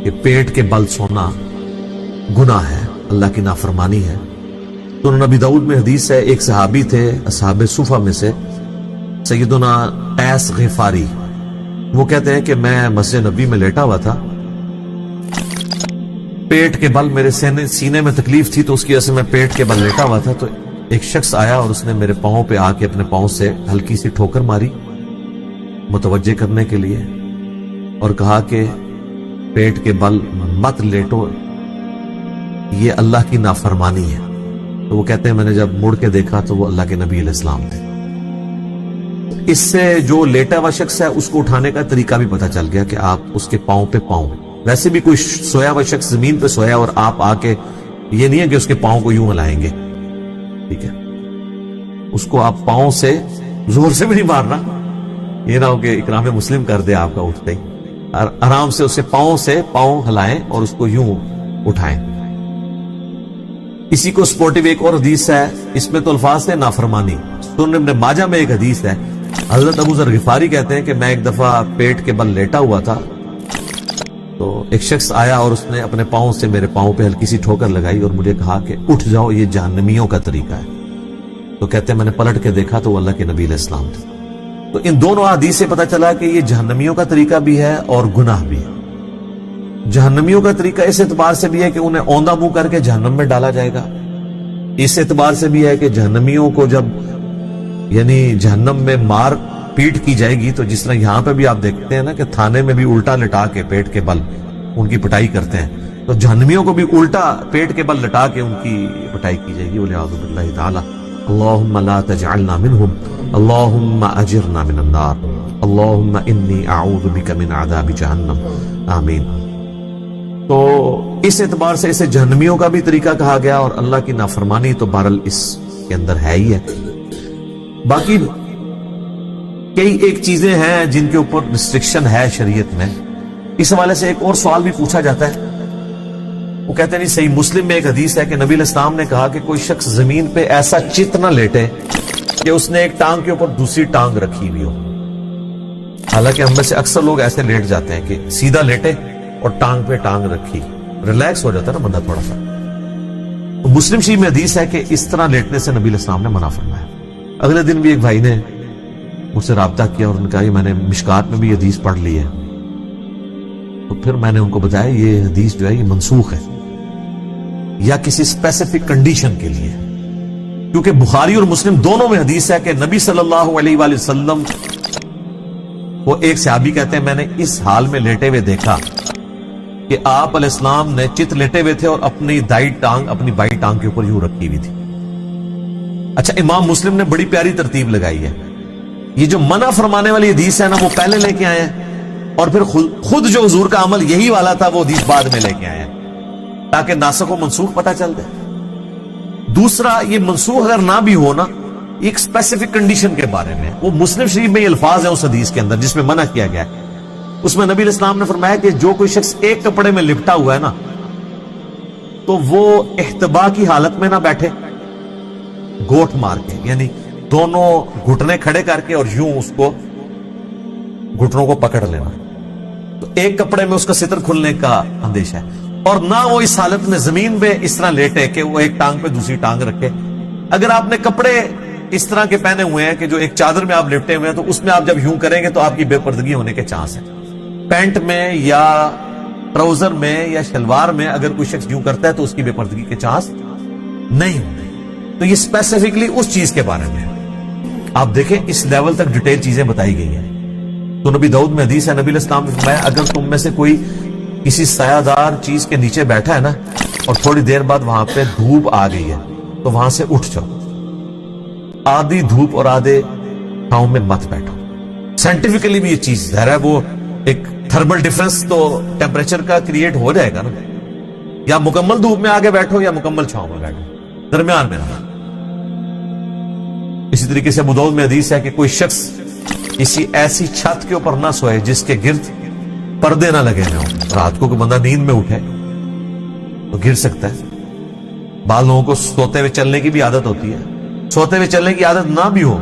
کہ پیٹ کے بل سونا گناہ ہے، اللہ کی نافرمانی ہے۔ تو نبی داؤد میں حدیث ہے، ایک صحابی تھے اصحاب صفہ میں سے سیدنا قیس غفاری، وہ کہتے ہیں کہ میں مسجد نبی میں لیٹا ہوا تھا، پیٹ کے بل میرے سینے میں تکلیف تھی، تو اس کی وجہ سے میں پیٹ کے بل لیٹا ہوا تھا، تو ایک شخص آیا اور اس نے میرے پاؤں پہ آ کے اپنے پاؤں سے ہلکی سی ٹھوکر ماری متوجہ کرنے کے لیے، اور کہا کہ پیٹ کے بل مت لیٹو، یہ اللہ کی نافرمانی ہے۔ تو وہ کہتے ہیں میں نے جب مڑ کے دیکھا تو وہ اللہ کے نبی علیہ السلام تھے۔ اس سے جو لیٹا ہوا شخص ہے اس کو اٹھانے کا طریقہ بھی پتہ چل گیا کہ آپ اس کے پاؤں پہ پاؤں، ویسے بھی کوئی سویا ہوا شخص زمین پہ سویا اور آپ آ کے، یہ نہیں ہے کہ اس کے پاؤں کو یوں ہلائیں گے، ٹھیک ہے، اس کو آپ پاؤں سے زور سے بھی نہیں مارنا، یہ نہ ہو کہ اکرام مسلم کر دے آپ کا اٹھتے ہی، آرام سے اسے پاؤں سے پاؤں ہلائیں اور اس کو یوں اٹھائیں۔ اسی کو سپورٹیو ایک اور حدیث ہے، اس میں تو الفاظ ہے نافرمانی۔ سنن ابن ماجہ میں ایک حدیث ہے، حضرت ابو ذر غفاری کہتے ہیں کہ میں ایک دفعہ پیٹ کے بل لیٹا ہوا تھا، تو ایک شخص آیا اور اس نے اپنے پاؤں سے میرے پاؤں پہ ہلکی سی ٹھوکر لگائی اور مجھے کہا کہ اٹھ جاؤ، یہ جہنمیوں کا طریقہ ہے۔ تو کہتے ہیں میں نے پلٹ کے دیکھا تو وہ اللہ کے نبی علیہ السلام تھے۔ تو ان دونوں حدیث سے پتہ چلا کہ یہ جہنمیوں کا طریقہ بھی ہے اور گناہ بھی ہے۔ جہنمیوں کا طریقہ اس اعتبار سے بھی ہے کہ انہیں اوندھا منہ کر کے جہنم میں ڈالا جائے گا، اس اعتبار سے بھی ہے کہ جہنمیوں کو جب یعنی جہنم میں مار پیٹ کی جائے گی، تو جس طرح یہاں پہ بھی آپ دیکھتے ہیں نا کہ تھانے میں بھی الٹا لٹا کے پیٹ کے بل ان کی پٹائی کرتے ہیں، تو جہنمیوں کو بھی الٹا پیٹ کے بل لٹا کے ان کی پٹائی کی جائے گی۔ والعیاذ باللہ تعالی۔ اللہم لا تجعلنا منہم، اللہم اجرنا من النار، اللہم انی اعوذ بک من عذاب جہنم، آمین۔ تو اس اعتبار سے اسے جہنمیوں کا بھی طریقہ کہا گیا، اور اللہ کی نافرمانی تو بہرحال اس کے اندر ہے ہی ہے۔ باقی کئی ایک چیزیں ہیں جن کے اوپر ریسٹرکشن ہے شریعت میں۔ اس حوالے سے ایک اور سوال بھی پوچھا جاتا ہے، وہ کہتے ہیں نہیں، صحیح مسلم میں ایک حدیث ہے کہ نبی علیہ السلام نے کہا کہ کوئی شخص زمین پہ ایسا چت نہ لیٹے کہ اس نے ایک ٹانگ کے اوپر دوسری ٹانگ رکھی ہوئی ہو۔ حالانکہ ہم میں سے اکثر لوگ ایسے لیٹ جاتے ہیں کہ سیدھا لیٹے اور ٹانگ پہ ٹانگ رکھی، ریلیکس ہو جاتا ہے نا بندہ تھوڑا سا۔ تو مسلم شریف میں حدیث ہے کہ اس طرح لیٹنے سے نبی علیہ السلام نے منع فرمایا۔ اگلے دن بھی ایک بھائی نے مجھ سے رابطہ کیا اور ان کا میں نے مشکات میں بھی حدیث پڑھ لی ہے، تو پھر میں نے ان کو بتایا یہ حدیث جو ہے یہ منسوخ ہے، یا کسی اسپیسیفک کنڈیشن کے لیے، کیونکہ بخاری اور مسلم دونوں میں حدیث ہے کہ نبی صلی اللہ علیہ وآلہ وسلم وہ ایک صحابی کہتے ہیں میں نے اس حال میں لیٹے ہوئے دیکھا کہ آپ علیہ السلام نے چت لیٹے ہوئے تھے اور اپنی دائیں ٹانگ اپنی بائیں ٹانگ کے اوپر یوں رکھی ہوئی تھی۔ اچھا، امام مسلم نے بڑی پیاری ترتیب لگائی ہے، یہ جو منع فرمانے والی حدیث ہے نا وہ پہلے لے کے آئے ہیں، اور پھر خود جو حضور کا عمل یہی والا تھا وہ حدیث بعد میں لے کے آئے ہیں، تاکہ ناسخ و منسوخ پتہ چل دے۔ دوسرا، یہ منسوخ اگر نہ بھی ہو نا، ایک اسپیسیفک کنڈیشن کے بارے میں، وہ مسلم شریف میں یہ الفاظ ہیں اس حدیث کے اندر جس میں منع کیا گیا ہے، اس میں نبی علیہ السلام نے فرمایا کہ جو کوئی شخص ایک کپڑے میں لپٹا ہوا ہے نا، تو وہ احتبا کی حالت میں نہ بیٹھے گوٹھ مار کے، یعنی دونوں گھٹنے کھڑے کر کے اور یوں اس کو گھٹنوں کو پکڑ لینا، تو ایک کپڑے میں اس کا ستر کھلنے کا اندیشہ ہے، اور نہ وہ اس حالت میں زمین پہ اس طرح لیٹے کہ وہ ایک ٹانگ پہ دوسری ٹانگ رکھے۔ اگر آپ نے کپڑے اس طرح کے پہنے ہوئے ہیں کہ جو ایک چادر میں آپ لپٹے ہوئے ہیں، تو اس میں آپ جب یوں کریں گے تو آپ کی بے پردگی ہونے کے چانس ہیں۔ پینٹ میں یا ٹراؤزر میں یا شلوار میں اگر کوئی شخص یوں کرتا ہے تو اس کی بے پردگی کے چانس نہیں ہوتے۔ تو یہ اسپیسیفکلی اس چیز کے بارے میں آپ دیکھیں، اس لیول تک ڈیٹیل چیزیں بتائی گئی ہیں۔ تو نبی داؤد میں حدیث ہے، نبی علیہ السلام نے فرمایا اگر تم میں سے کوئی کسی سایہ دار چیز کے نیچے بیٹھا ہے نا، اور تھوڑی دیر بعد وہاں پہ دھوپ آ گئی ہے، تو وہاں سے اٹھ جاؤ، آدھی دھوپ اور آدھے چھاؤں میں مت بیٹھو۔ سائنٹیفکلی بھی یہ چیز ظاہر ہے، وہ ایک تھرمل ڈیفرنس تو ٹیمپریچر کا کریٹ ہو جائے گا نا، یا مکمل دھوپ میں آگے بیٹھو یا مکمل چھاؤں میں بیٹھو، درمیان میں رہو۔ اسی طریقے سے ابو داؤد میں حدیث ہے کہ کوئی شخص کسی ایسی چھت کے اوپر نہ سوئے جس کے گرد پردے نہ لگے ہوئے ہوں۔ رات کو کوئی بندہ نیند میں اٹھے تو گر سکتا ہے۔ بعض لوگوں کو سوتے ہوئے چلنے کی بھی عادت ہوتی ہے، سوتے ہوئے چلنے کی عادت نہ بھی ہو،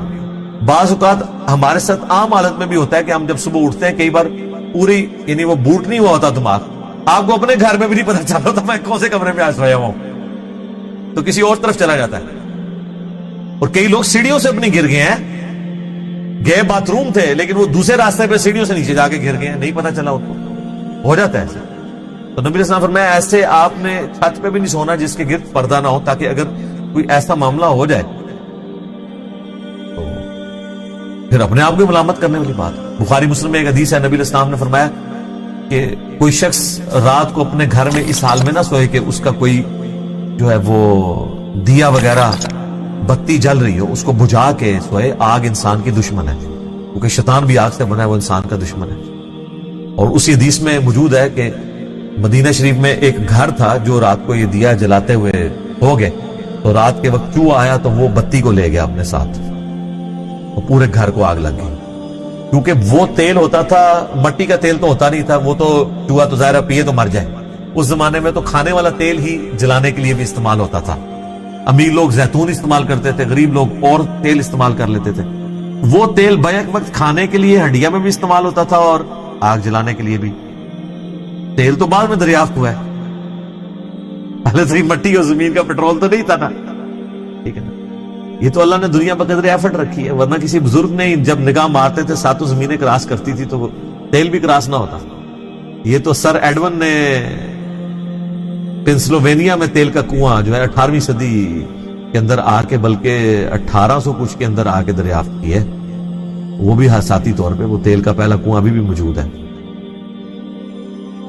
بعض اوقات ہمارے ساتھ عام حالت میں بھی ہوتا ہے کہ ہم جب صبح اٹھتے ہیں کئی بار پوری یعنی وہ بوٹ نہیں ہوا ہوتا دماغ، آپ کو اپنے گھر میں بھی نہیں پتا چلا تو میں کون سے کمرے میں آج سویا ہوا ہوں, تو کسی اور طرف چلا جاتا ہے. اور کئی لوگ سیڑھیوں سے اپنی گر گئے ہیں, گئے باتھ روم تھے لیکن وہ دوسرے راستے پہ سیڑھیوں سے نیچے جا کے گر گئے ہیں, نہیں پتا چلا ان کو, ہو جاتا ہے ایسے. تو نبی علیہ السلام فرمایا ایسے آپ نے چھت پہ بھی نہیں سونا جس کے گرد پردہ نہ ہو, تاکہ اگر کوئی ایسا معاملہ ہو جائے تو پھر اپنے آپ کو ملامت کرنے والی بات. بخاری مسلم میں ایک حدیث ہے, نبی علیہ السلام نے فرمایا کہ کوئی شخص رات کو اپنے گھر میں اس حال میں نہ سوئے کہ اس کا کوئی جو ہے وہ دیا وغیرہ بتی جل رہی ہو, اس کو بجھا کے سوئے. آگ انسان کی دشمن ہے, کیونکہ شیطان بھی آگ سے بنا ہے, وہ انسان کا دشمن ہے. اور اسی حدیث میں موجود ہے کہ مدینہ شریف میں ایک گھر تھا جو رات کو یہ دیا جلاتے ہوئے ہو گئے, تو رات کے وقت چوہا آیا تو وہ بتی کو لے گیا اپنے ساتھ, تو پورے گھر کو آگ لگ گئی. کیونکہ وہ تیل ہوتا تھا, مٹی کا تیل تو ہوتا نہیں تھا, وہ تو چوہا تو ظاہر پیے تو مر جائے. اس زمانے میں تو کھانے والا تیل ہی جلانے کے لیے بھی استعمال ہوتا تھا. امیر لوگ زیتون استعمال کرتے تھے, غریب لوگ اور تیل استعمال کر لیتے تھے. وہ تیل بیک وقت کھانے کے لیے ہنڈیا میں بھی استعمال ہوتا تھا اور آگ جلانے کے لیے بھی. تیل تو بعد میں دریافت ہوا ہے, پہلے تو مٹی اور زمین کا پیٹرول تو نہیں تھا نا, ٹھیک ہے نا. یہ تو اللہ نے دنیا پر قدر ایفٹ رکھی ہے, ورنہ کسی بزرگ نے جب نگاہ مارتے تھے ساتوں زمینیں کراس کرتی تھی تو وہ تیل بھی کراس نہ ہوتا. یہ تو سر ایڈون نے پنسلوینیا میں تیل کا کنواں جو ہے 18ویں صدی کے اندر آ کے, بلکہ 1800 کچھ کے اندر آ کے دریافت کی ہے. وہ بھی حساتی طور پہ وہ تیل کا پہلا کنواں ابھی بھی موجود ہے.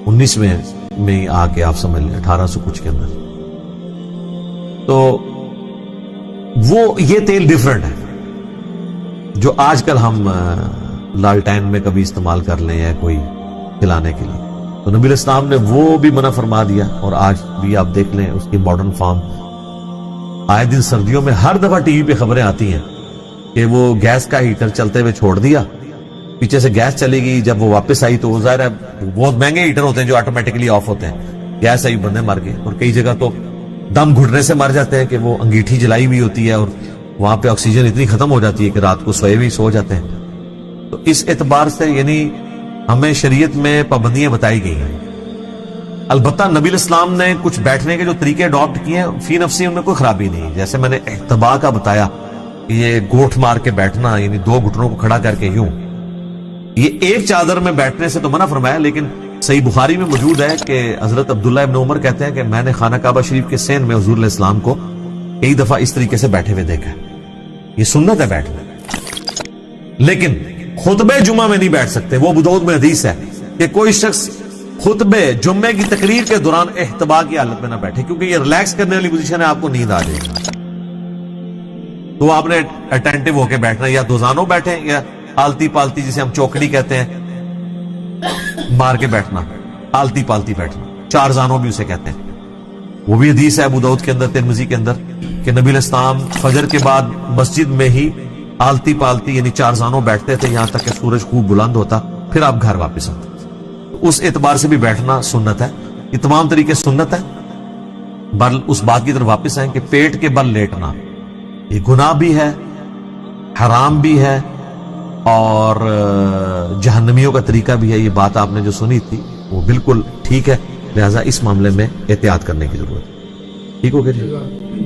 19ویں میں آ کے آپ سمجھ لیں 1800 کچھ کے اندر. تو وہ یہ تیل ڈیفرنٹ ہے جو آج کل ہم لالٹین میں کبھی استعمال کر لیں یا کوئی کھلانے کے لیے. تو نبی علیہ السلام نے وہ بھی منع فرما دیا, اور آج بھی آپ دیکھ لیں اس کی ماڈرن فارم. آئے دن سردیوں میں ہر دفعہ ٹی وی پہ خبریں آتی ہیں کہ وہ گیس کا ہیٹر چلتے ہوئے چھوڑ دیا, پیچھے سے گیس چلی گئی, جب وہ واپس آئی تو وہ ظاہر ہے بہت مہنگے ہیٹر ہوتے ہیں جو آٹومیٹکلی آف ہوتے ہیں, گیس آئی بندے مر گئے. اور کئی جگہ تو دم گھٹنے سے مر جاتے ہیں کہ وہ انگیٹھی جلائی ہوئی ہوتی ہے اور وہاں پہ آکسیجن اتنی ختم ہو جاتی ہے کہ رات کو سوئے بھی سو جاتے ہیں. تو اس اعتبار سے یعنی ہمیں شریعت میں پابندیاں بتائی گئی ہیں. البتہ نبی علیہ السلام نے کچھ بیٹھنے کے جو طریقے اڈاپٹ کیے ہیں فی نفسی ان میں کوئی خرابی نہیں. جیسے میں نے احتبا کا بتایا, یہ گوٹھ مار کے بیٹھنا, یعنی دو گھٹنوں کو کھڑا کر کے یوں, یہ ایک چادر میں بیٹھنے سے تو منع فرمایا. لیکن صحیح بخاری میں موجود ہے کہ حضرت عبداللہ ابن عمر کہتے ہیں کہ میں نے خانہ کعبہ شریف کے سین میں حضور علیہ السلام کو کئی دفعہ اس طریقے سے بیٹھے ہوئے دیکھا ہے. یہ سنت ہے بیٹھنا, لیکن خطبے جمعہ میں نہیں بیٹھ سکتے. وہ ابو داؤد میں حدیث ہے کہ کوئی شخص خطبے جمعے کی تقریر کے دوران احتبا کی حالت میں نہ بیٹھے, کیونکہ یہ ریلیکس کرنے والی پوزیشن ہے, آپ کو نیند آ جائے گی. تو آپ نے اٹینٹو ہو کے بیٹھنا, یا دوزانوں بیٹھیں یا آلتی پالتی جسے ہم چوکڑی کہتے ہیں مار کے بیٹھنا, آلتی پالتی بیٹھنا, چار زانوں بھی اسے کہتے ہیں. وہ بھی حدیث ہے ابو داؤد کے اندر, ترمذی کے اندر, کہ نبی علیہ السلام فجر کے بعد مسجد میں ہی آلتی پالتی یعنی چار زانوں بیٹھتے تھے یہاں تک کہ سورج خوب بلند ہوتا, پھر آپ گھر واپس آتے. اس اعتبار سے بھی بیٹھنا سنت ہے. یہ تمام طریقے سنت ہے. بل اس بات کی طرف واپس آئیں کہ پیٹ کے بل لیٹنا یہ گناہ بھی ہے, حرام بھی ہے, اور جہنمیوں کا طریقہ بھی ہے. یہ بات آپ نے جو سنی تھی وہ بالکل ٹھیک ہے, لہذا اس معاملے میں احتیاط کرنے کی ضرورت ہے. ٹھیک ہو گیا جی.